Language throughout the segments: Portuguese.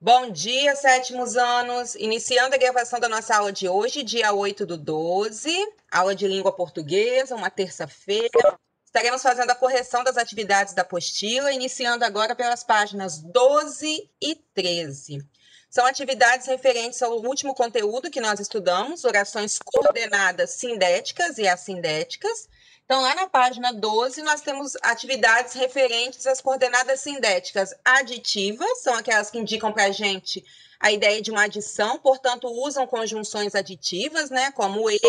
Bom dia, sétimos anos. Iniciando a gravação da nossa aula de hoje, dia 8/12, aula de língua portuguesa, uma terça-feira. Estaremos fazendo a correção das atividades da apostila, iniciando agora pelas páginas 12 e 13. São atividades referentes ao último conteúdo que nós estudamos, orações coordenadas sindéticas e assindéticas. Então, lá na página 12, nós temos atividades referentes às coordenadas sindéticas aditivas, são aquelas que indicam para a gente a ideia de uma adição, portanto, usam conjunções aditivas, né, como e,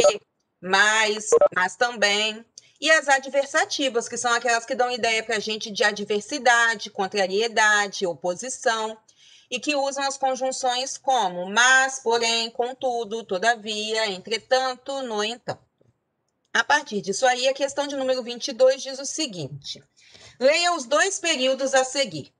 mais, mas também. E as adversativas, que são aquelas que dão ideia para a gente de adversidade, contrariedade, oposição, e que usam as conjunções como mas, porém, contudo, todavia, entretanto, no entanto. A partir disso aí, a questão de número 22 diz o seguinte: leia os dois períodos a seguir.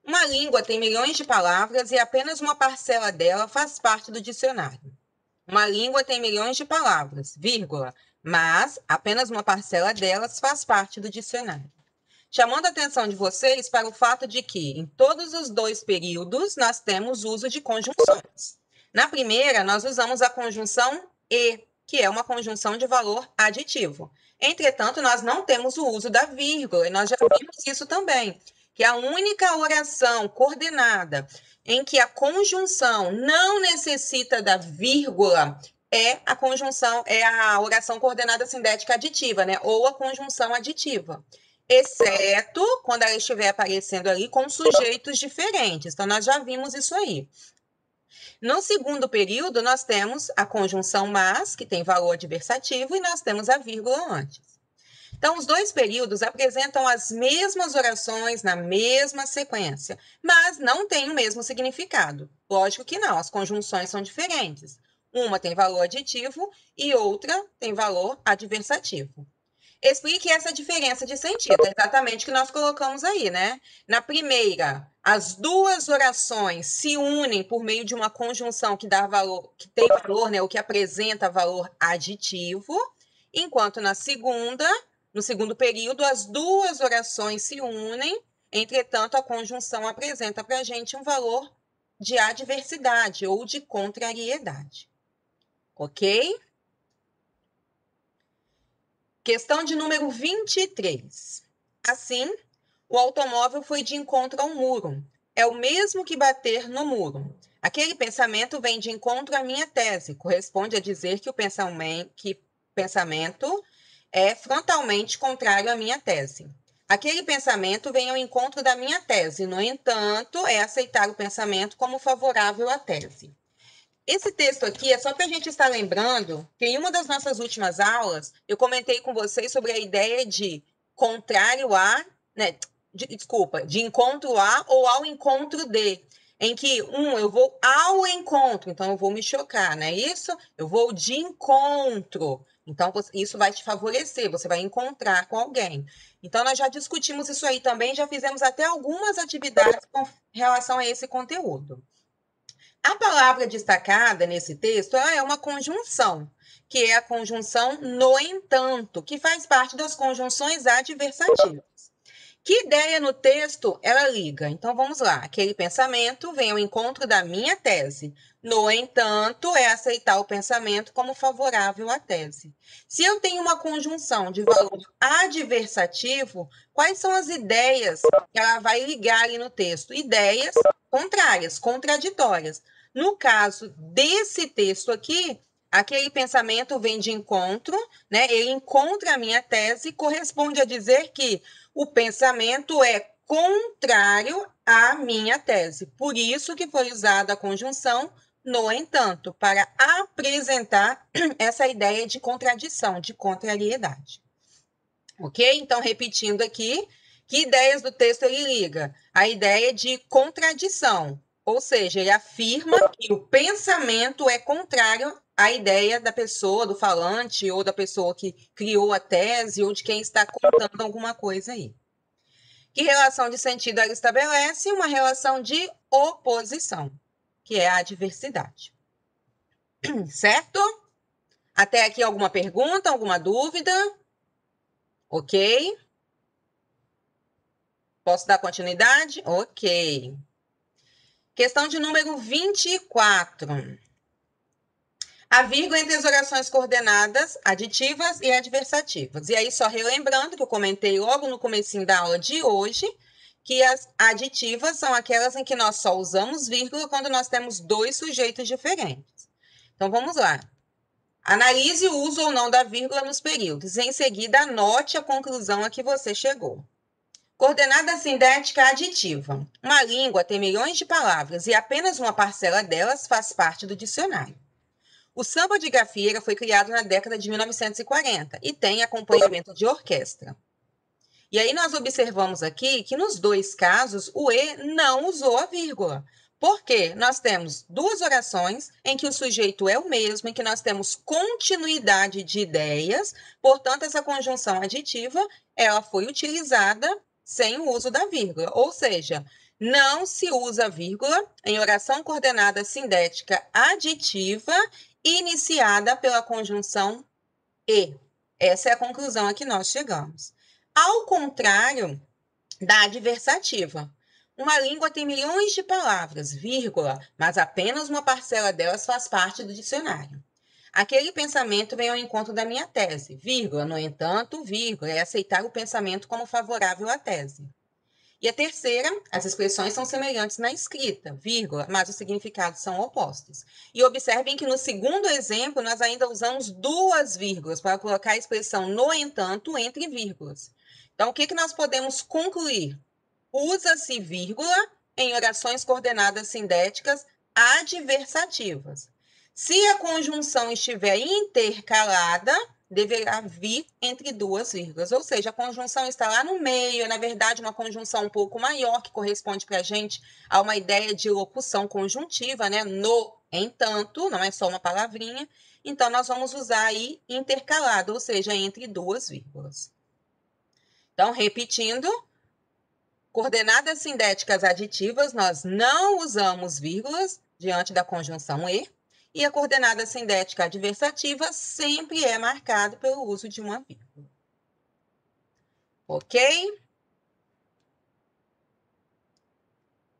Uma língua tem milhões de palavras e apenas uma parcela dela faz parte do dicionário. Uma língua tem milhões de palavras, vírgula, mas apenas uma parcela delas faz parte do dicionário. Chamando a atenção de vocês para o fato de que, em todos os dois períodos, nós temos uso de conjunções. Na primeira, nós usamos a conjunção e, que é uma conjunção de valor aditivo. Entretanto, nós não temos o uso da vírgula, e nós já vimos isso também, que a única oração coordenada em que a conjunção não necessita da vírgula é a conjunção, é a oração coordenada sindética aditiva, né? Ou a conjunção aditiva. Exceto quando ela estiver aparecendo ali com sujeitos diferentes. Então, nós já vimos isso aí. No segundo período, nós temos a conjunção mas, que tem valor adversativo, e nós temos a vírgula antes. Então, os dois períodos apresentam as mesmas orações na mesma sequência, mas não têm o mesmo significado. Lógico que não, as conjunções são diferentes. Uma tem valor aditivo e outra tem valor adversativo. Explique essa diferença de sentido, é exatamente o que nós colocamos aí, né? Na primeira, as duas orações se unem por meio de uma conjunção que dá valor, que tem valor, né, o que apresenta valor aditivo, enquanto na segunda, no segundo período, as duas orações se unem, entretanto, a conjunção apresenta para a gente um valor de adversidade ou de contrariedade. Ok? Questão de número 23. Assim, o automóvel foi de encontro ao muro. É o mesmo que bater no muro. Aquele pensamento vem de encontro à minha tese. Corresponde a dizer que o pensamento é frontalmente contrário à minha tese. Aquele pensamento vem ao encontro da minha tese. No entanto, é aceitar o pensamento como favorável à tese. Esse texto aqui é só para a gente estar lembrando que em uma das nossas últimas aulas eu comentei com vocês sobre a ideia de contrário a, né, de encontro a ou ao encontro de, em que eu vou ao encontro, então eu vou me chocar, não é isso? Eu vou de encontro, então isso vai te favorecer, você vai encontrar com alguém. Então nós já discutimos isso aí também, já fizemos até algumas atividades com relação a esse conteúdo. A palavra destacada nesse texto ela é uma conjunção, que é a conjunção no entanto, que faz parte das conjunções adversativas. Que ideia no texto ela liga? Então vamos lá. Aquele pensamento vem ao encontro da minha tese. No entanto, é aceitar o pensamento como favorável à tese. Se eu tenho uma conjunção de valor adversativo, quais são as ideias que ela vai ligar ali no texto? Ideias contrárias, contraditórias. No caso desse texto aqui, aquele pensamento vem de encontro, né? Ele encontra a minha tese e corresponde a dizer que o pensamento é contrário à minha tese. Por isso que foi usada a conjunção no entanto, para apresentar essa ideia de contradição, de contrariedade. Ok? Então, repetindo aqui, que ideias do texto ele liga? A ideia de contradição, ou seja, ele afirma que o pensamento é contrário à ideia da pessoa, do falante, ou da pessoa que criou a tese, ou de quem está contando alguma coisa aí. Que relação de sentido ela estabelece? Uma relação de oposição, que é a adversidade. Certo? Até aqui alguma pergunta, alguma dúvida? Ok? Posso dar continuidade? Ok. Questão de número 24. A vírgula entre as orações coordenadas aditivas e adversativas. E aí, só relembrando que eu comentei logo no comecinho da aula de hoje, que as aditivas são aquelas em que nós só usamos vírgula quando nós temos dois sujeitos diferentes. Então, vamos lá. Analise o uso ou não da vírgula nos períodos. Em seguida, anote a conclusão a que você chegou. Coordenada sindética aditiva. Uma língua tem milhões de palavras e apenas uma parcela delas faz parte do dicionário. O samba de gafieira foi criado na década de 1940 e tem acompanhamento de orquestra. E aí nós observamos aqui que nos dois casos o E não usou a vírgula. Por quê? Nós temos duas orações em que o sujeito é o mesmo, em que nós temos continuidade de ideias, portanto, essa conjunção aditiva ela foi utilizada sem o uso da vírgula, ou seja, não se usa vírgula em oração coordenada sindética aditiva iniciada pela conjunção E. Essa é a conclusão a que nós chegamos. Ao contrário da adversativa. Uma língua tem milhões de palavras, vírgula, mas apenas uma parcela delas faz parte do dicionário. Aquele pensamento vem ao encontro da minha tese, vírgula, no entanto, vírgula, é aceitar o pensamento como favorável à tese. E a terceira, as expressões são semelhantes na escrita, vírgula, mas os significados são opostos. E observem que no segundo exemplo, nós ainda usamos duas vírgulas para colocar a expressão no entanto entre vírgulas. Então, o que nós podemos concluir? Usa-se vírgula em orações coordenadas sindéticas adversativas. Se a conjunção estiver intercalada, deverá vir entre duas vírgulas, ou seja, a conjunção está lá no meio, é na verdade uma conjunção um pouco maior, que corresponde para a gente a uma ideia de locução conjuntiva, né? No entanto, não é só uma palavrinha, então nós vamos usar aí intercalado, ou seja, entre duas vírgulas. Então, repetindo, coordenadas sindéticas aditivas, nós não usamos vírgulas diante da conjunção e a coordenada sindética adversativa sempre é marcada pelo uso de uma vírgula. Ok?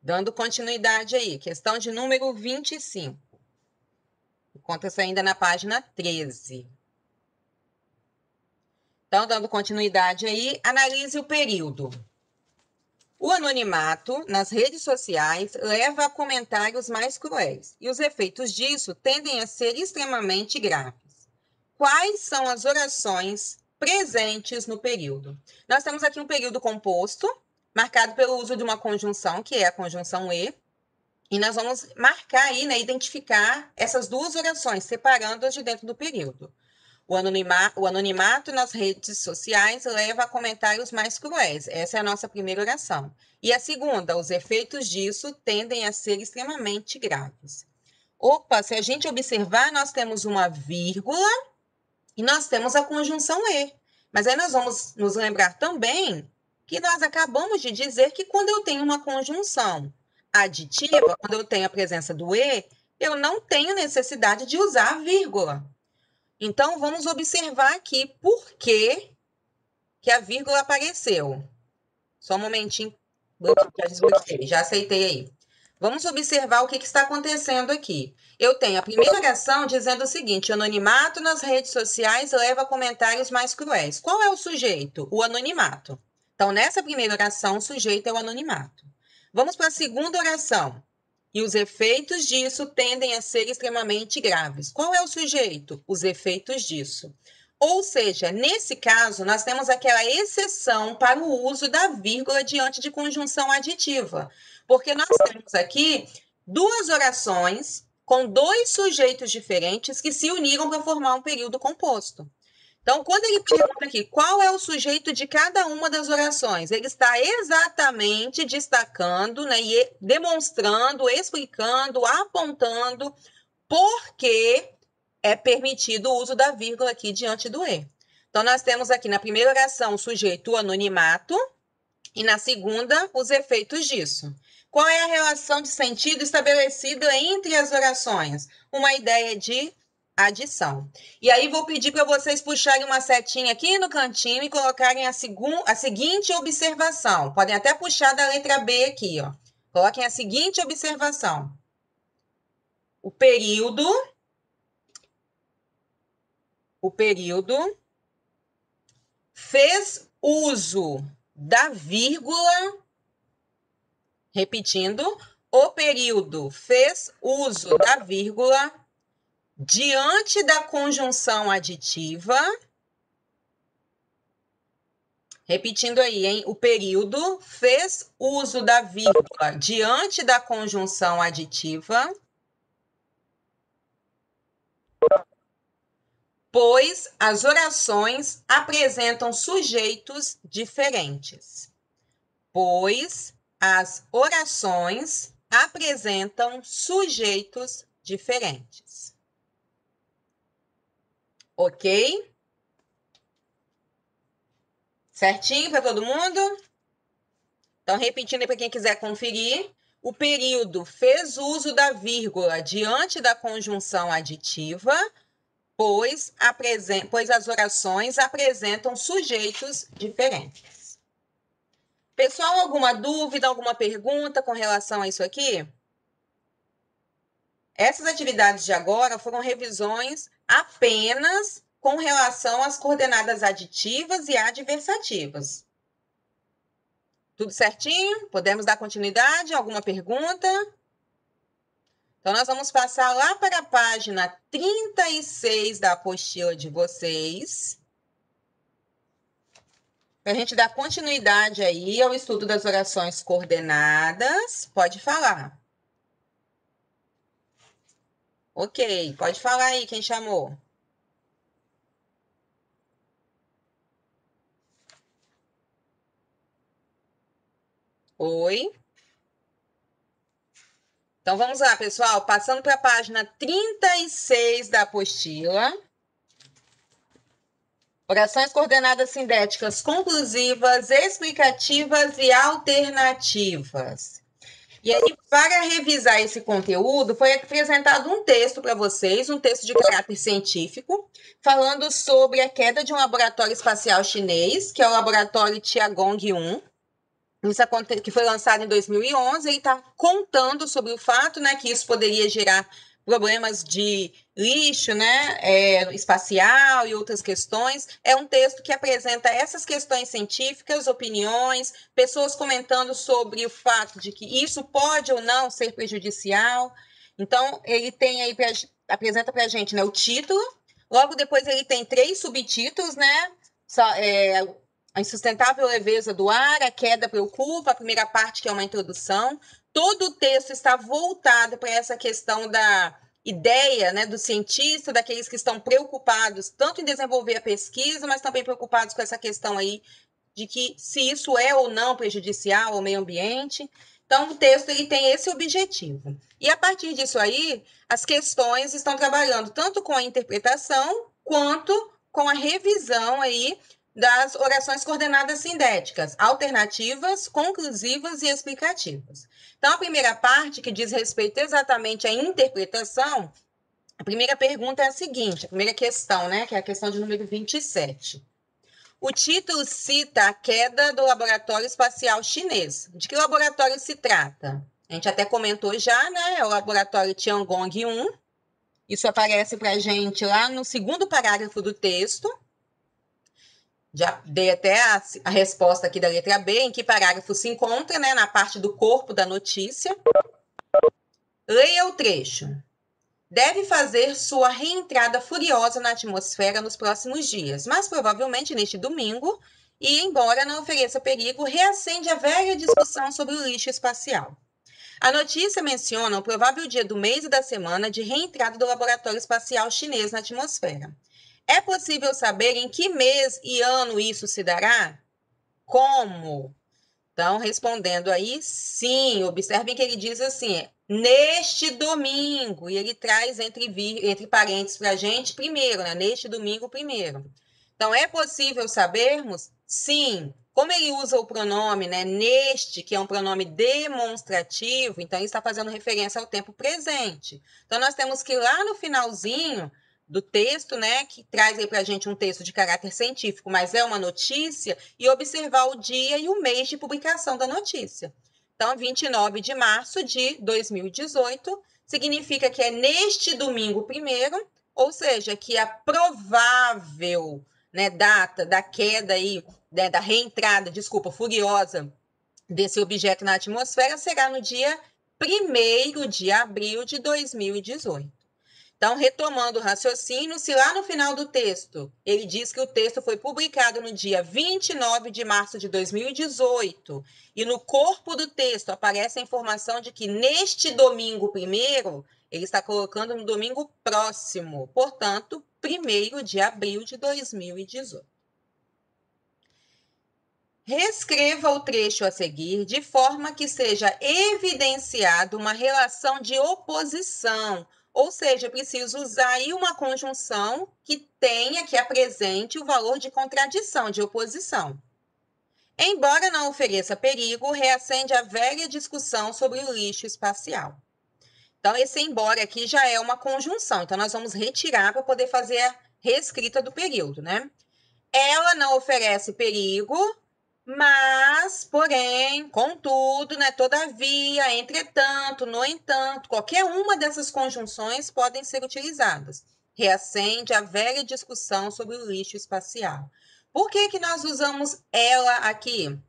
Dando continuidade aí, questão de número 25. Encontra-se ainda na página 13. Então, dando continuidade aí, analise o período. O anonimato nas redes sociais leva a comentários mais cruéis, e os efeitos disso tendem a ser extremamente graves. Quais são as orações presentes no período? Nós temos aqui um período composto, marcado pelo uso de uma conjunção, que é a conjunção E, e nós vamos marcar aí, né, identificar essas duas orações, separando-as de dentro do período. O anonimato nas redes sociais leva a comentários mais cruéis. Essa é a nossa primeira oração. E a segunda, os efeitos disso tendem a ser extremamente graves. Opa, se a gente observar, nós temos uma vírgula e nós temos a conjunção E. Mas aí nós vamos nos lembrar também que nós acabamos de dizer que quando eu tenho uma conjunção aditiva, quando eu tenho a presença do E, eu não tenho necessidade de usar a vírgula. Então, vamos observar aqui por que a vírgula apareceu. Só um momentinho, já desbloqueei, já aceitei aí. Vamos observar o que está acontecendo aqui. Eu tenho a primeira oração dizendo o seguinte: o anonimato nas redes sociais leva a comentários mais cruéis. Qual é o sujeito? O anonimato. Então, nessa primeira oração, o sujeito é o anonimato. Vamos para a segunda oração. E os efeitos disso tendem a ser extremamente graves. Qual é o sujeito? Os efeitos disso. Ou seja, nesse caso, nós temos aquela exceção para o uso da vírgula diante de conjunção aditiva. Porque nós temos aqui duas orações com dois sujeitos diferentes que se uniram para formar um período composto. Então, quando ele pergunta aqui qual é o sujeito de cada uma das orações, ele está exatamente destacando, né, e demonstrando, explicando, apontando por que é permitido o uso da vírgula aqui diante do E. Então, nós temos aqui na primeira oração o sujeito o anonimato e na segunda os efeitos disso. Qual é a relação de sentido estabelecida entre as orações? Uma ideia de adição. E aí vou pedir para vocês puxarem uma setinha aqui no cantinho e colocarem a seguinte observação. Podem até puxar da letra B aqui, ó. Coloquem a seguinte observação. O período fez uso da vírgula, repetindo, o período fez uso da vírgula diante da conjunção aditiva. Repetindo aí, hein? O período fez uso da vírgula diante da conjunção aditiva, pois as orações apresentam sujeitos diferentes. Pois as orações apresentam sujeitos diferentes. Ok? Certinho para todo mundo? Então, repetindo para quem quiser conferir, o período fez uso da vírgula diante da conjunção aditiva, pois as orações apresentam sujeitos diferentes. Pessoal, alguma dúvida, alguma pergunta com relação a isso aqui? Essas atividades de agora foram revisões apenas com relação às coordenadas aditivas e adversativas. Tudo certinho? Podemos dar continuidade? Alguma pergunta? Então, nós vamos passar lá para a página 36 da apostila de vocês, para a gente dar continuidade aí ao estudo das orações coordenadas. Pode falar. Ok, pode falar aí quem chamou. Oi. Então, vamos lá, pessoal. Passando para a página 36 da apostila. Orações coordenadas sindéticas conclusivas, explicativas e alternativas. E aí, para revisar esse conteúdo, foi apresentado um texto para vocês, um texto de caráter científico, falando sobre a queda de um laboratório espacial chinês, que é o laboratório Tiangong 1, que foi lançado em 2011, e está contando sobre o fato, né, que isso poderia gerar problemas de lixo, né, espacial e outras questões. É um texto que apresenta essas questões científicas, opiniões, pessoas comentando sobre o fato de que isso pode ou não ser prejudicial. Então, ele tem aí, apresenta para a gente, né, o título, logo depois ele tem 3 subtítulos, né, a insustentável leveza do ar, a queda preocupa, a primeira parte que é uma introdução. Todo o texto está voltado para essa questão da ideia, né, do cientista, daqueles que estão preocupados tanto em desenvolver a pesquisa, mas também preocupados com essa questão aí de que se isso é ou não prejudicial ao meio ambiente. Então, o texto ele tem esse objetivo. E a partir disso aí, as questões estão trabalhando tanto com a interpretação quanto com a revisão aí das orações coordenadas sindéticas, alternativas, conclusivas e explicativas. Então, a primeira parte, que diz respeito exatamente à interpretação, a primeira pergunta é a seguinte, a primeira questão, né, que é a questão de número 27. O título cita a queda do laboratório espacial chinês. De que laboratório se trata? A gente até comentou já, né, é o laboratório Tiangong 1. Isso aparece para a gente lá no segundo parágrafo do texto. Já dei até a resposta aqui da letra B, em que parágrafo se encontra, né, na parte do corpo da notícia. Leia o trecho. Deve fazer sua reentrada furiosa na atmosfera nos próximos dias, mas provavelmente neste domingo, e embora não ofereça perigo, reacende a velha discussão sobre o lixo espacial. A notícia menciona o provável dia do mês e da semana de reentrada do laboratório espacial chinês na atmosfera. É possível saber em que mês e ano isso se dará? Como? Então, respondendo aí, sim. Observem que ele diz assim, neste domingo, e ele traz entre parênteses para a gente primeiro, né? Neste domingo primeiro. Então, é possível sabermos? Sim. Como ele usa o pronome, né, neste, que é um pronome demonstrativo, então ele está fazendo referência ao tempo presente. Então, nós temos que ir lá no finalzinho do texto, né, que traz aí para a gente um texto de caráter científico, mas é uma notícia, e observar o dia e o mês de publicação da notícia. Então, 29 de março de 2018 significa que é neste domingo primeiro, ou seja, que a provável, né, data da queda aí, né, da reentrada, furiosa desse objeto na atmosfera será no dia 1º de abril de 2018. Então, retomando o raciocínio, se lá no final do texto ele diz que o texto foi publicado no dia 29 de março de 2018 e no corpo do texto aparece a informação de que neste domingo primeiro, ele está colocando no domingo próximo, portanto, 1º de abril de 2018. Reescreva o trecho a seguir de forma que seja evidenciado uma relação de oposição, ou seja, preciso usar aí uma conjunção que apresente o valor de contradição, de oposição. Embora não ofereça perigo, reacende a velha discussão sobre o lixo espacial. Então, esse embora aqui já é uma conjunção, então nós vamos retirar para poder fazer a reescrita do período, né? Ela não oferece perigo, mas, porém, contudo, né, todavia, entretanto, no entanto, qualquer uma dessas conjunções podem ser utilizadas. Reacende a velha discussão sobre o lixo espacial. Por que nós usamos ela aqui?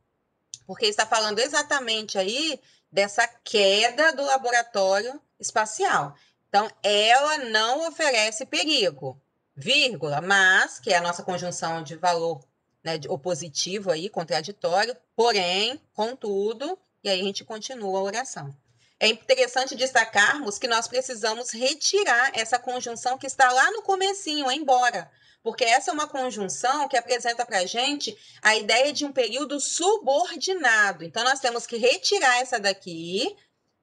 Porque está falando exatamente aí dessa queda do laboratório espacial. Então, ela não oferece perigo, vírgula, mas, que é a nossa conjunção de valor, né, de opositivo aí, contraditório, porém, contudo, e aí a gente continua a oração. É interessante destacarmos que nós precisamos retirar essa conjunção que está lá no comecinho, embora, porque essa é uma conjunção que apresenta para a gente a ideia de um período subordinado. Então, nós temos que retirar essa daqui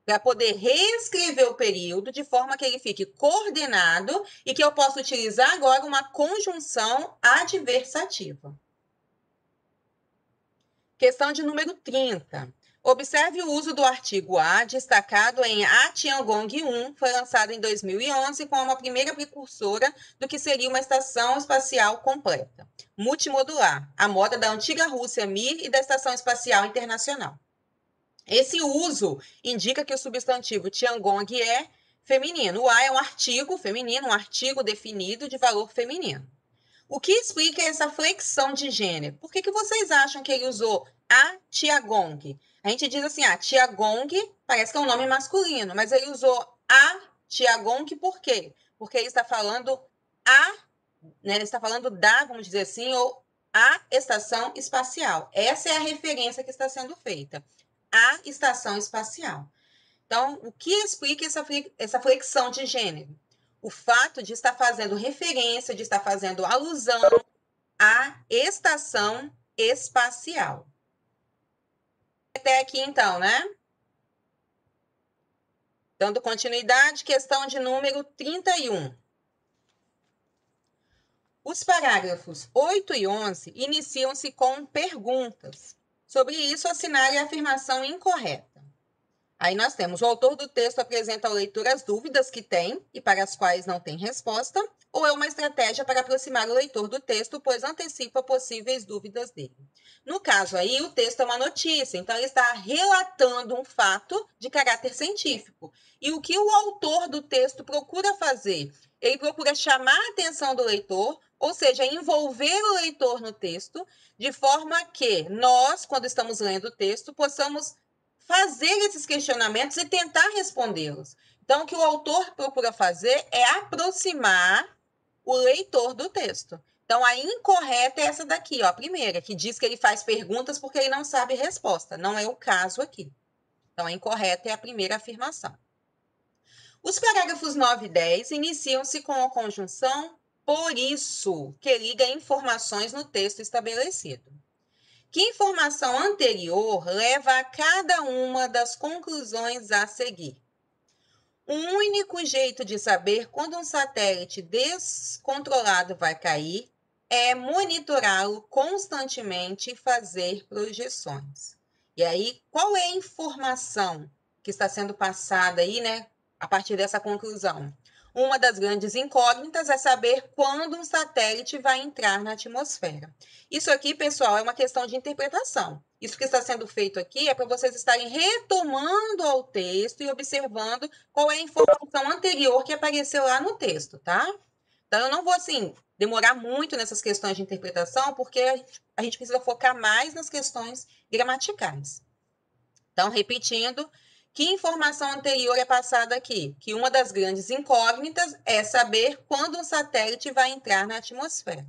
para poder reescrever o período de forma que ele fique coordenado e que eu possa utilizar agora uma conjunção adversativa. Questão de número 30. Observe o uso do artigo A, destacado em A Tiangong 1, foi lançado em 2011 como a primeira precursora do que seria uma estação espacial completa, multimodular, a moda da antiga Rússia Mir e da Estação Espacial Internacional. Esse uso indica que o substantivo Tiangong é feminino. O A é um artigo feminino, um artigo definido de valor feminino. O que explica essa flexão de gênero? Por que vocês acham que ele usou a Tiangong? A gente diz assim, Tiangong parece que é um nome masculino, mas ele usou a Tiangong por quê? Porque ele está falando né, ele está falando da, vamos dizer assim, ou a estação espacial. Essa é a referência que está sendo feita. A estação espacial. Então, o que explica essa flexão de gênero? O fato de estar fazendo referência, de estar fazendo alusão à estação espacial. Até aqui, então, né? Dando continuidade, questão de número 31. Os parágrafos 8 e 11 iniciam-se com perguntas. Sobre isso, assinale a afirmação incorreta. Aí nós temos, o autor do texto apresenta ao leitor as dúvidas que tem e para as quais não tem resposta, ou é uma estratégia para aproximar o leitor do texto, pois antecipa possíveis dúvidas dele. No caso aí, o texto é uma notícia, então ele está relatando um fato de caráter científico. E o que o autor do texto procura fazer? Ele procura chamar a atenção do leitor, ou seja, envolver o leitor no texto, de forma que nós, quando estamos lendo o texto, possamos fazer esses questionamentos e tentar respondê-los. Então, o que o autor procura fazer é aproximar o leitor do texto. Então, a incorreta é essa daqui, a primeira, que diz que ele faz perguntas porque ele não sabe resposta. Não é o caso aqui. Então, a incorreta é a primeira afirmação. Os parágrafos 9 e 10 iniciam-se com a conjunção por isso, que liga informações no texto estabelecido. Que informação anterior leva a cada uma das conclusões a seguir? Um único jeito de saber quando um satélite descontrolado vai cair é monitorá-lo constantemente e fazer projeções. E aí, qual é a informação que está sendo passada aí, né, a partir dessa conclusão? Uma das grandes incógnitas é saber quando um satélite vai entrar na atmosfera. Isso aqui, pessoal, é uma questão de interpretação. Isso que está sendo feito aqui é para vocês estarem retomando ao texto e observando qual é a informação anterior que apareceu lá no texto, tá? Então, eu não vou, assim, demorar muito nessas questões de interpretação, porque a gente precisa focar mais nas questões gramaticais. Então, repetindo, que informação anterior é passada aqui? Que uma das grandes incógnitas é saber quando um satélite vai entrar na atmosfera.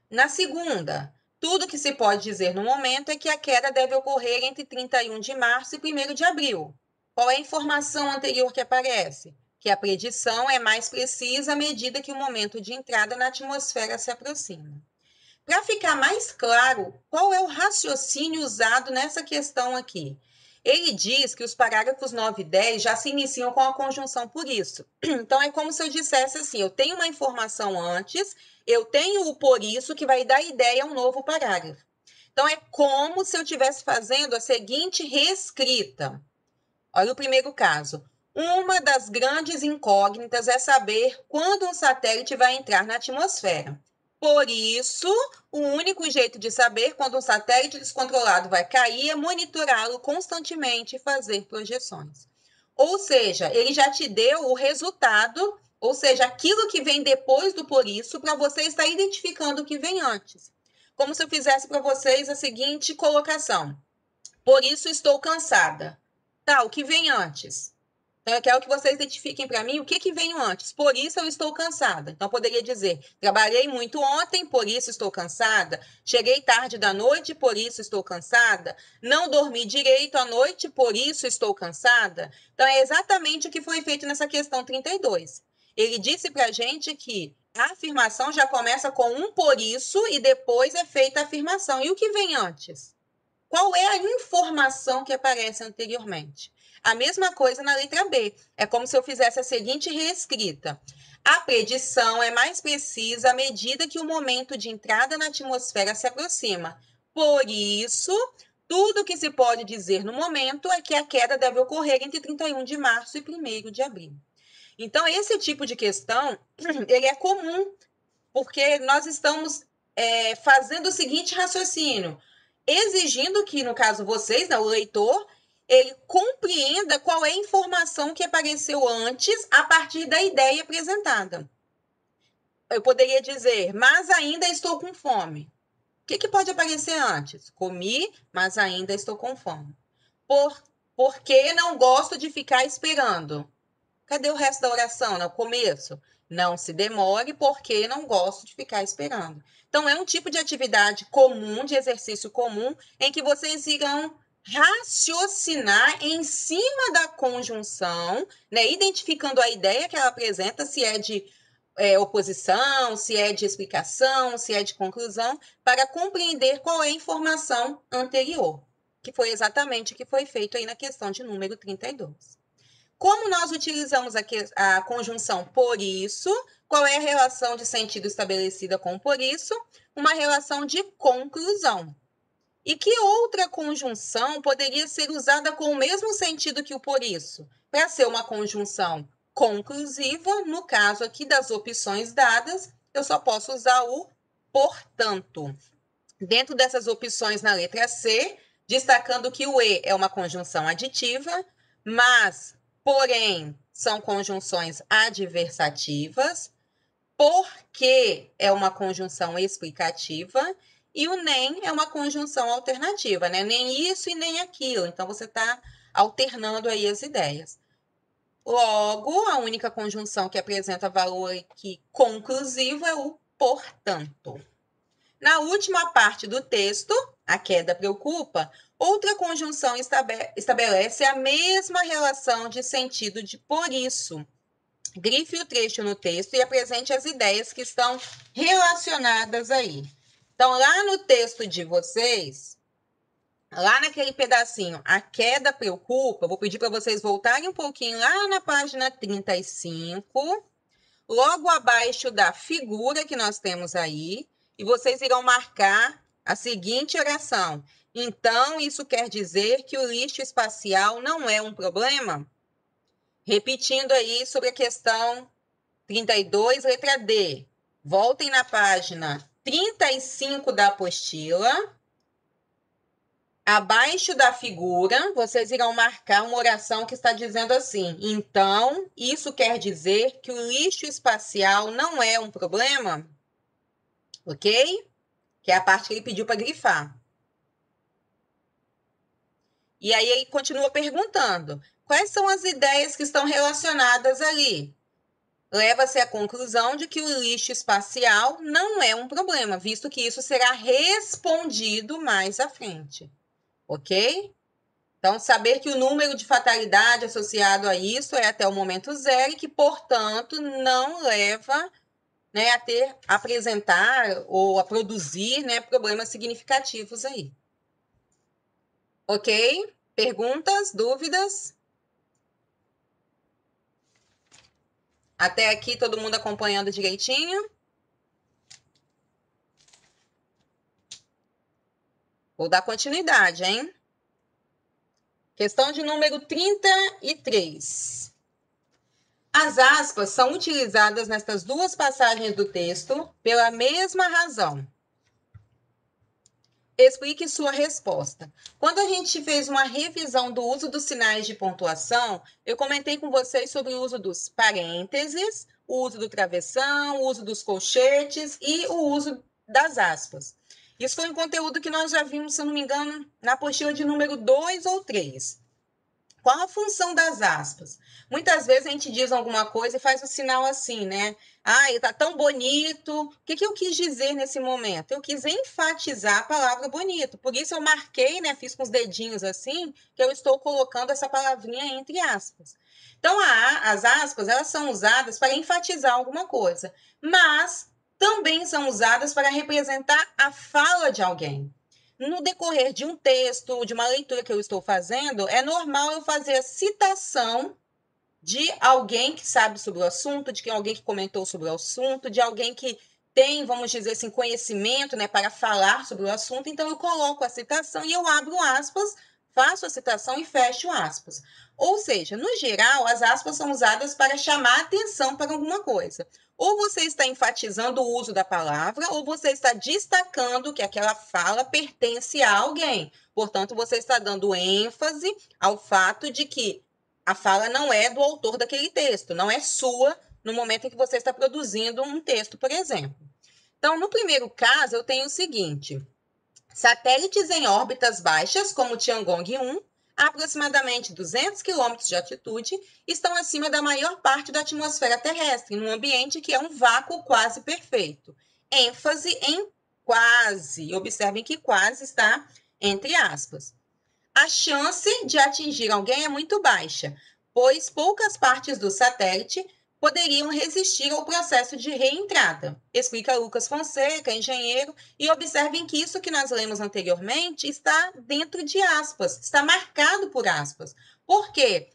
Na segunda, tudo que se pode dizer no momento é que a queda deve ocorrer entre 31 de março e 1º de abril. Qual é a informação anterior que aparece? Que a predição é mais precisa à medida que o momento de entrada na atmosfera se aproxima. Para ficar mais claro, qual é o raciocínio usado nessa questão aqui? Ele diz que os parágrafos 9 e 10 já se iniciam com a conjunção por isso. Então, é como se eu dissesse assim, eu tenho uma informação antes, eu tenho o por isso, que vai dar ideia a um novo parágrafo. Então, é como se eu estivesse fazendo a seguinte reescrita. Olha o primeiro caso. Uma das grandes incógnitas é saber quando um satélite vai entrar na atmosfera. Por isso, o único jeito de saber quando um satélite descontrolado vai cair é monitorá-lo constantemente e fazer projeções. Ou seja, ele já te deu o resultado, ou seja, aquilo que vem depois do por isso, para você estar identificando o que vem antes. Como se eu fizesse para vocês a seguinte colocação. Por isso estou cansada. Tá, o que vem antes? Então, eu quero que vocês identifiquem para mim o que veio antes. Por isso eu estou cansada. Então, eu poderia dizer, trabalhei muito ontem, por isso estou cansada. Cheguei tarde da noite, por isso estou cansada. Não dormi direito à noite, por isso estou cansada. Então, é exatamente o que foi feito nessa questão 32. Ele disse para a gente que a afirmação já começa com um por isso e depois é feita a afirmação. E o que vem antes? Qual é a informação que aparece anteriormente? A mesma coisa na letra B. É como se eu fizesse a seguinte reescrita. A predição é mais precisa à medida que o momento de entrada na atmosfera se aproxima. Por isso, tudo que se pode dizer no momento é que a queda deve ocorrer entre 31 de março e 1º de abril. Então, esse tipo de questão, ele é comum, porque nós estamos fazendo o seguinte raciocínio, exigindo que, no caso vocês, né, o leitor, ele compreenda qual é a informação que apareceu antes a partir da ideia apresentada. Eu poderia dizer, mas ainda estou com fome. O que pode aparecer antes? Comi, mas ainda estou com fome. Porque não gosto de ficar esperando. Cadê o resto da oração, no começo? Não se demore, porque não gosto de ficar esperando. Então, é um tipo de atividade comum, de exercício comum, em que vocês irão raciocinar em cima da conjunção, né? Identificando a ideia que ela apresenta, se é de oposição, se é de explicação, se é de conclusão, para compreender qual é a informação anterior, que foi exatamente o que foi feito aí na questão de número 32. Como nós utilizamos a conjunção por isso, qual é a relação de sentido estabelecida com por isso? Uma relação de conclusão. E que outra conjunção poderia ser usada com o mesmo sentido que o por isso? Para ser uma conjunção conclusiva, no caso aqui das opções dadas, eu só posso usar o portanto. Dentro dessas opções na letra C, destacando que o E é uma conjunção aditiva, mas, porém, são conjunções adversativas, porque é uma conjunção explicativa, e o nem é uma conjunção alternativa, né? Nem isso e nem aquilo. Então, você está alternando aí as ideias. Logo, a única conjunção que apresenta valor aqui conclusivo é o portanto. Na última parte do texto, a queda preocupa, outra conjunção estabelece a mesma relação de sentido de por isso. Grife o trecho no texto e apresente as ideias que estão relacionadas aí. Então, lá no texto de vocês, lá naquele pedacinho, a queda preocupa, vou pedir para vocês voltarem um pouquinho lá na página 35, logo abaixo da figura que nós temos aí, e vocês irão marcar a seguinte oração. Então, isso quer dizer que o lixo espacial não é um problema? Repetindo aí sobre a questão 32, letra D. Voltem na página 35 da apostila. Abaixo da figura, vocês irão marcar uma oração que está dizendo assim: então, isso quer dizer que o lixo espacial não é um problema? Ok? Que é a parte que ele pediu para grifar. E aí ele continua perguntando: quais são as ideias que estão relacionadas ali? Leva-se à conclusão de que o lixo espacial não é um problema, visto que isso será respondido mais à frente. Ok? Então, saber que o número de fatalidade associado a isso é até o momento zero e que, portanto, não leva, né, a apresentar ou a produzir, né, problemas significativos aí. Ok? Perguntas? Dúvidas? Até aqui todo mundo acompanhando direitinho? Vou dar continuidade, hein? Questão de número 33. As aspas são utilizadas nestas duas passagens do texto pela mesma razão. Explique sua resposta. Quando a gente fez uma revisão do uso dos sinais de pontuação, eu comentei com vocês sobre o uso dos parênteses, o uso do travessão, o uso dos colchetes e o uso das aspas. Isso foi um conteúdo que nós já vimos, se eu não me engano, na apostila de número 2 ou 3. Qual a função das aspas? Muitas vezes a gente diz alguma coisa e faz um sinal assim, né? Ah, ele tá tão bonito. O que eu quis dizer nesse momento? Eu quis enfatizar a palavra bonito. Por isso eu marquei, né? Fiz com os dedinhos assim, que eu estou colocando essa palavrinha entre aspas. Então, as aspas, elas são usadas para enfatizar alguma coisa, mas também são usadas para representar a fala de alguém. No decorrer de um texto, de uma leitura que eu estou fazendo, é normal eu fazer a citação de alguém que sabe sobre o assunto, de alguém que comentou sobre o assunto, de alguém que tem, vamos dizer assim, conhecimento, né, para falar sobre o assunto. Então, eu coloco a citação e eu abro aspas, faço a citação e fecho aspas. Ou seja, no geral, as aspas são usadas para chamar atenção para alguma coisa. Ou você está enfatizando o uso da palavra, ou você está destacando que aquela fala pertence a alguém. Portanto, você está dando ênfase ao fato de que a fala não é do autor daquele texto, não é sua no momento em que você está produzindo um texto, por exemplo. Então, no primeiro caso, eu tenho o seguinte: satélites em órbitas baixas, como o Tiangong 1, a aproximadamente 200 km de altitude, estão acima da maior parte da atmosfera terrestre, num ambiente que é um vácuo quase perfeito. ênfase em quase. Observem que quase está entre aspas. A chance de atingir alguém é muito baixa, pois poucas partes do satélite poderiam resistir ao processo de reentrada. Explica Lucas Fonseca, engenheiro, e observem que isso que nós lemos anteriormente está dentro de aspas, está marcado por aspas. Por quê?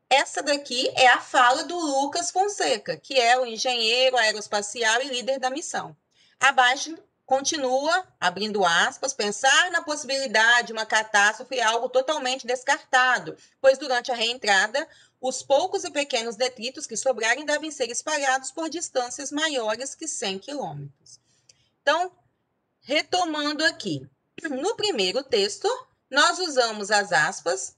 Essa daqui é a fala do Lucas Fonseca, que é o engenheiro aeroespacial e líder da missão. Abaixo continua, abrindo aspas, pensar na possibilidade de uma catástrofe é algo totalmente descartado, pois durante a reentrada, os poucos e pequenos detritos que sobrarem devem ser espalhados por distâncias maiores que 100 quilômetros. Então, retomando aqui, no primeiro texto, nós usamos as aspas,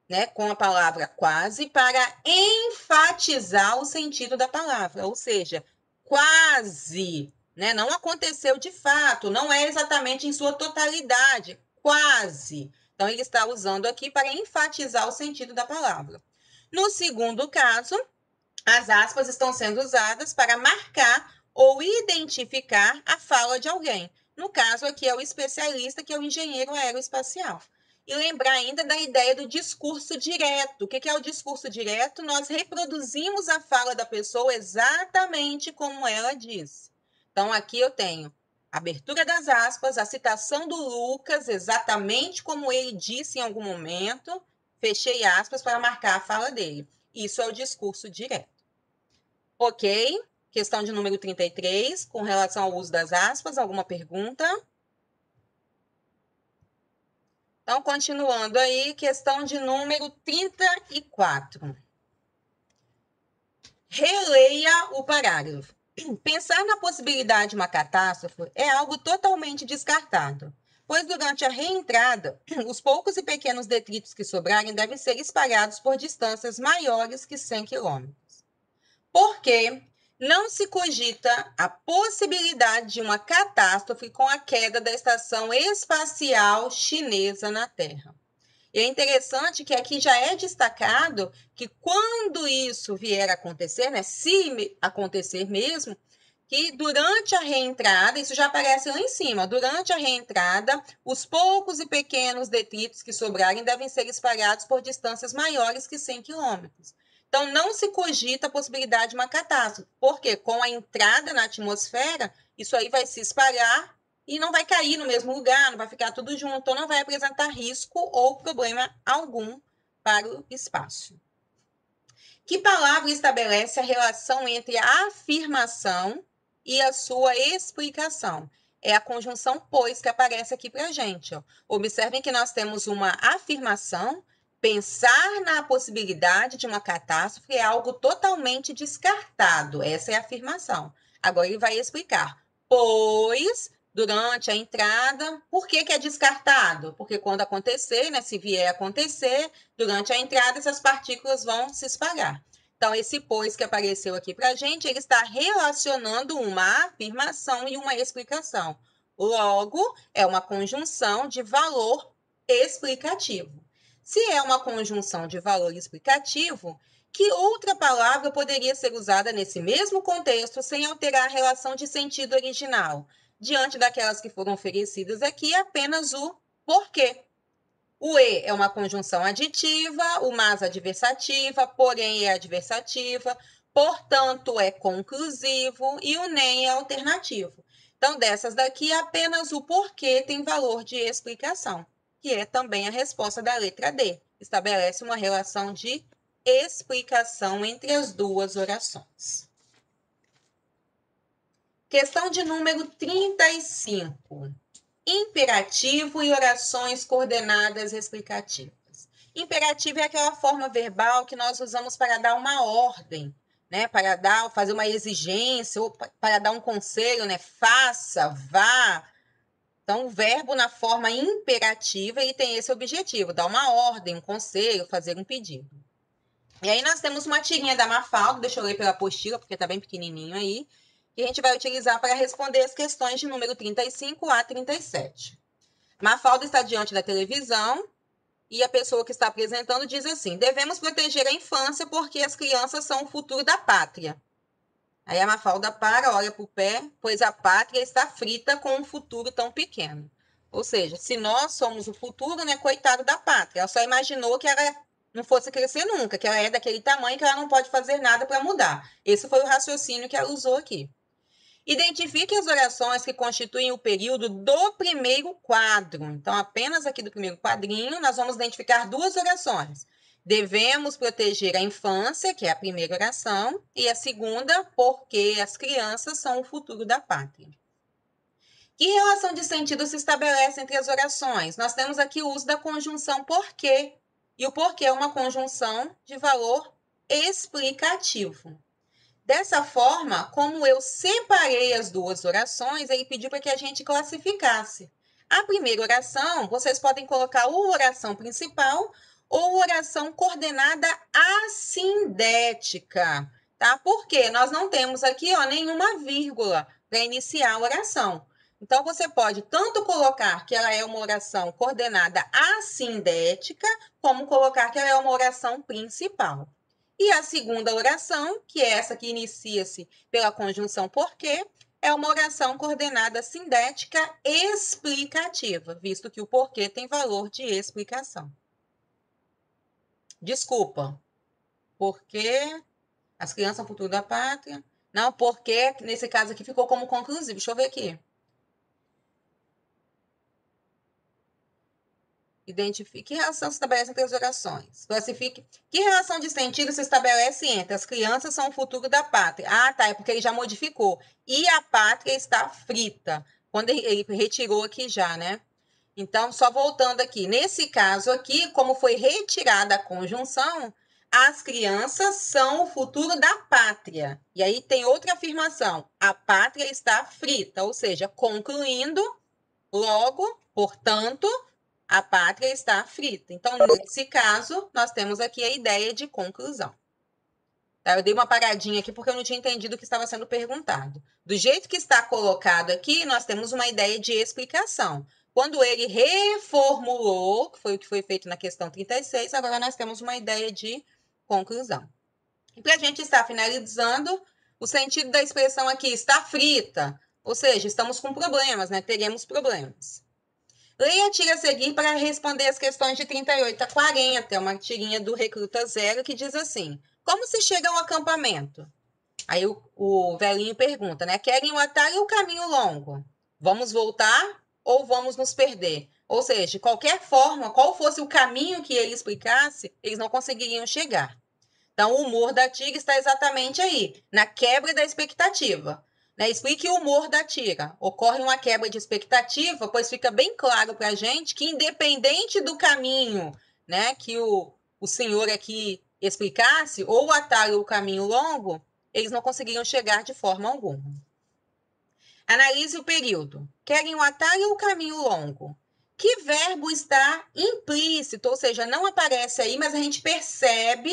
né, com a palavra quase para enfatizar o sentido da palavra, ou seja, quase, né, não aconteceu de fato, não é exatamente em sua totalidade, quase. Então, ele está usando aqui para enfatizar o sentido da palavra. No segundo caso, as aspas estão sendo usadas para marcar ou identificar a fala de alguém. No caso aqui é o especialista, que é o engenheiro aeroespacial. E lembrar ainda da ideia do discurso direto. O que é o discurso direto? Nós reproduzimos a fala da pessoa exatamente como ela disse. Então, aqui eu tenho a abertura das aspas, a citação do Lucas, exatamente como ele disse em algum momento, fechei aspas para marcar a fala dele. Isso é o discurso direto. Ok? Questão de número 33, com relação ao uso das aspas, alguma pergunta? Então, continuando aí, questão de número 34. Releia o parágrafo. Pensar na possibilidade de uma catástrofe é algo totalmente descartado. pois durante a reentrada, os poucos e pequenos detritos que sobrarem devem ser espalhados por distâncias maiores que 100 km. Porque não se cogita a possibilidade de uma catástrofe com a queda da estação espacial chinesa na Terra. E é interessante que aqui já é destacado que quando isso vier a acontecer, né, se acontecer mesmo, que durante a reentrada, isso já aparece lá em cima, durante a reentrada, os poucos e pequenos detritos que sobrarem devem ser espalhados por distâncias maiores que 100 km. Então, não se cogita a possibilidade de uma catástrofe, porque com a entrada na atmosfera, isso aí vai se espalhar e não vai cair no mesmo lugar, não vai ficar tudo junto, então não vai apresentar risco ou problema algum para o espaço. Que palavra estabelece a relação entre a afirmação e a sua explicação? É a conjunção pois que aparece aqui para a gente. Ó. Observem que nós temos uma afirmação. Pensar na possibilidade de uma catástrofe é algo totalmente descartado. Essa é a afirmação. Agora ele vai explicar. Pois, durante a entrada, por que é descartado? Porque quando acontecer, né, se vier a acontecer, durante a entrada, essas partículas vão se espalhar. Então, esse pois que apareceu aqui para a gente, ele está relacionando uma afirmação e uma explicação. Logo, é uma conjunção de valor explicativo. Se é uma conjunção de valor explicativo, que outra palavra poderia ser usada nesse mesmo contexto sem alterar a relação de sentido original? Diante daquelas que foram oferecidas aqui, apenas o porquê. O e é uma conjunção aditiva, o mas adversativa, porém é adversativa, portanto é conclusivo e o nem é alternativo. Então, dessas daqui, apenas o porquê tem valor de explicação, que é também a resposta da letra D. Estabelece uma relação de explicação entre as duas orações. Questão de número 35. Imperativo e orações coordenadas explicativas. Imperativo é aquela forma verbal que nós usamos para dar uma ordem, né? Para fazer uma exigência ou para dar um conselho, né? Faça, vá. Então, o verbo na forma imperativa ele tem esse objetivo, dar uma ordem, um conselho, fazer um pedido. E aí nós temos uma tirinha da Mafalda, deixa eu ler pela apostila, porque está bem pequenininho aí, que a gente vai utilizar para responder as questões de número 35 a 37. Mafalda está diante da televisão e a pessoa que está apresentando diz assim: devemos proteger a infância porque as crianças são o futuro da pátria. Aí a Mafalda para, olha para o pé, pois a pátria está frita com um futuro tão pequeno. Ou seja, se nós somos o futuro, né, coitado da pátria. Ela só imaginou que ela não fosse crescer nunca, que ela é daquele tamanho que ela não pode fazer nada para mudar. Esse foi o raciocínio que ela usou aqui. Identifique as orações que constituem o período do primeiro quadro. Então, apenas aqui do primeiro quadrinho, nós vamos identificar duas orações. Devemos proteger a infância, que é a primeira oração, e a segunda, porque as crianças são o futuro da pátria. Que relação de sentido se estabelece entre as orações? Nós temos aqui o uso da conjunção porque, e o porque é uma conjunção de valor explicativo. Dessa forma, como eu separei as duas orações, ele pediu para que a gente classificasse. A primeira oração, vocês podem colocar ou oração principal ou oração coordenada assindética, tá? Porque nós não temos aqui, ó, nenhuma vírgula para iniciar a oração. Então, você pode tanto colocar que ela é uma oração coordenada assindética, como colocar que ela é uma oração principal. E a segunda oração, que é essa que inicia-se pela conjunção porque, é uma oração coordenada sindética explicativa, visto que o porquê tem valor de explicação. Desculpa. Porque as crianças são o futuro da pátria. Não, porque, nesse caso aqui, ficou como conclusivo. Deixa eu ver aqui. Identifique que relação se estabelece entre as orações. Classifique que relação de sentido se estabelece entre as crianças são o futuro da pátria. Ah, tá, é porque ele já modificou. E a pátria está frita. Quando ele retirou aqui já, né? Então, só voltando aqui. Nesse caso aqui, como foi retirada a conjunção, as crianças são o futuro da pátria. E aí tem outra afirmação. A pátria está frita, ou seja, concluindo Logo, portanto, a pátria está frita. Então, nesse caso, nós temos aqui a ideia de conclusão. Tá? Eu dei uma paradinha aqui porque eu não tinha entendido o que estava sendo perguntado. Do jeito que está colocado aqui, nós temos uma ideia de explicação. Quando ele reformulou, que foi o que foi feito na questão 36, agora nós temos uma ideia de conclusão. E para a gente estar finalizando, o sentido da expressão aqui está frita, ou seja, estamos com problemas, né? Teremos problemas. Leia a tira a seguir para responder as questões de 38 a 40. É uma tirinha do Recruta Zero que diz assim: como se chega ao acampamento? Aí o velhinho pergunta, né? Querem o atalho ou o caminho longo? Vamos voltar ou vamos nos perder? Ou seja, de qualquer forma, qual fosse o caminho que ele explicasse, eles não conseguiriam chegar. Então, o humor da tira está exatamente aí, na quebra da expectativa. Né? Explique o humor da tira. Ocorre uma quebra de expectativa, pois fica bem claro para a gente que, independente do caminho, né, que o senhor aqui explicasse, ou o atalho ou o caminho longo, eles não conseguiriam chegar de forma alguma. Analise o período. Querem o atalho ou o caminho longo? Que verbo está implícito, ou seja, não aparece aí, mas a gente percebe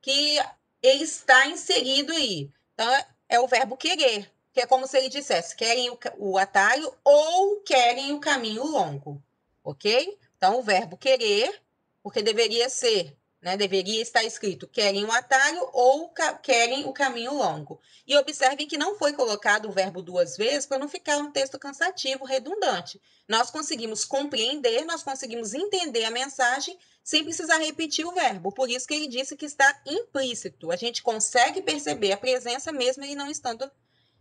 que ele está inserido aí. Então, é o verbo querer, que é como se ele dissesse, querem o atalho ou querem o caminho longo, ok? Então, o verbo querer, porque deveria ser, né? Deveria estar escrito, querem o atalho ou querem o caminho longo. E observem que não foi colocado o verbo duas vezes para não ficar um texto cansativo, redundante. Nós conseguimos compreender, nós conseguimos entender a mensagem sem precisar repetir o verbo. Por isso que ele disse que está implícito. A gente consegue perceber a presença mesmo ele não estando,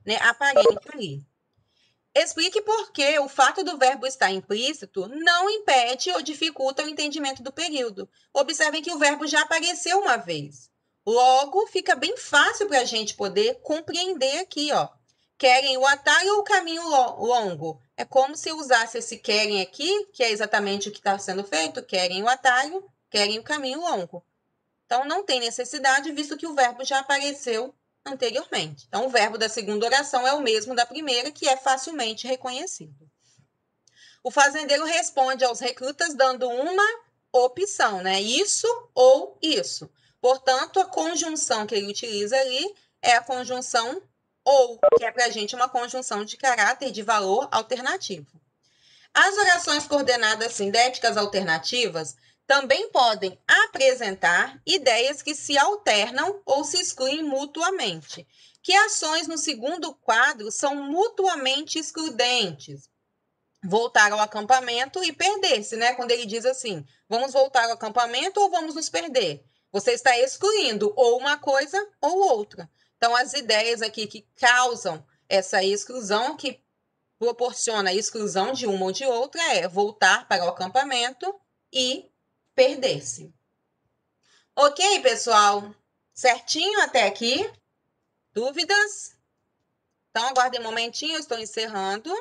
né, aparente ali. Explique por que o fato do verbo estar implícito não impede ou dificulta o entendimento do período. Observem que o verbo já apareceu uma vez. Logo, fica bem fácil para a gente poder compreender aqui, ó. Querem o atalho ou o caminho longo? É como se usasse esse querem aqui, que é exatamente o que está sendo feito. Querem o atalho, querem o caminho longo. Então, não tem necessidade, visto que o verbo já apareceu anteriormente. Então, o verbo da segunda oração é o mesmo da primeira, que é facilmente reconhecido. O fazendeiro responde aos recrutas dando uma opção, né? Isso ou isso. Portanto, a conjunção que ele utiliza ali é a conjunção ou, que é para a gente uma conjunção de caráter de valor alternativo. As orações coordenadas sindéticas alternativas também podem apresentar ideias que se alternam ou se excluem mutuamente. Que ações no segundo quadro são mutuamente excludentes? Voltar ao acampamento e perder-se, né? Quando ele diz assim, vamos voltar ao acampamento ou vamos nos perder? Você está excluindo ou uma coisa ou outra. Então, as ideias aqui que causam essa exclusão, que proporciona a exclusão de uma ou de outra, é voltar para o acampamento e perder-se. Ok, pessoal? Certinho até aqui? Dúvidas? Então, aguardem um momentinho, eu estou encerrando.